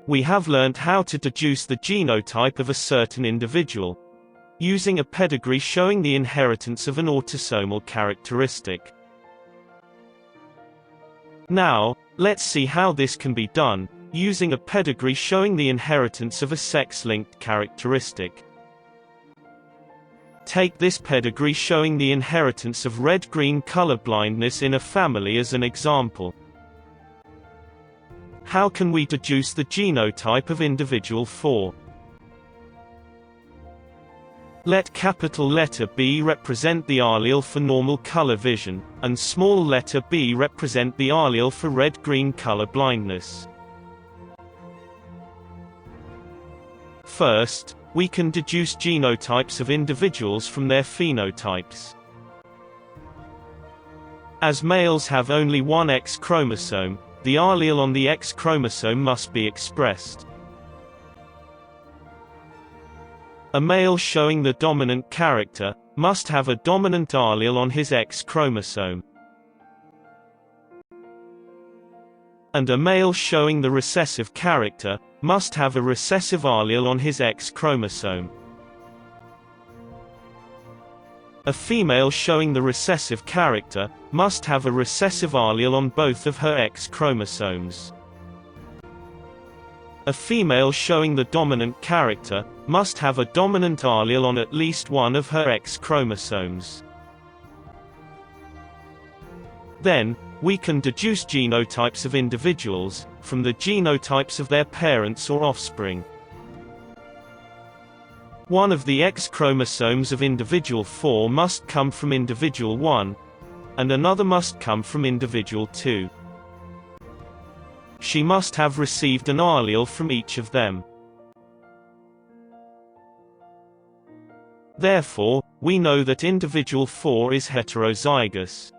We have learned how to deduce the genotype of a certain individual, using a pedigree showing the inheritance of an autosomal characteristic. Now, let's see how this can be done, using a pedigree showing the inheritance of a sex-linked characteristic. Take this pedigree showing the inheritance of red-green color blindness in a family as an example. How can we deduce the genotype of individual 4? Let capital letter B represent the allele for normal color vision, and small letter b represent the allele for red-green color blindness. First, we can deduce genotypes of individuals from their phenotypes. As males have only one X chromosome, the allele on the X chromosome must be expressed. A male showing the dominant character must have a dominant allele on his X chromosome. And a male showing the recessive character must have a recessive allele on his X chromosome. A female showing the recessive character must have a recessive allele on both of her X chromosomes. A female showing the dominant character must have a dominant allele on at least one of her X chromosomes. Then, we can deduce genotypes of individuals from the genotypes of their parents or offspring. One of the X chromosomes of individual 4 must come from individual 1, and another must come from individual 2. She must have received an allele from each of them. Therefore, we know that individual 4 is heterozygous.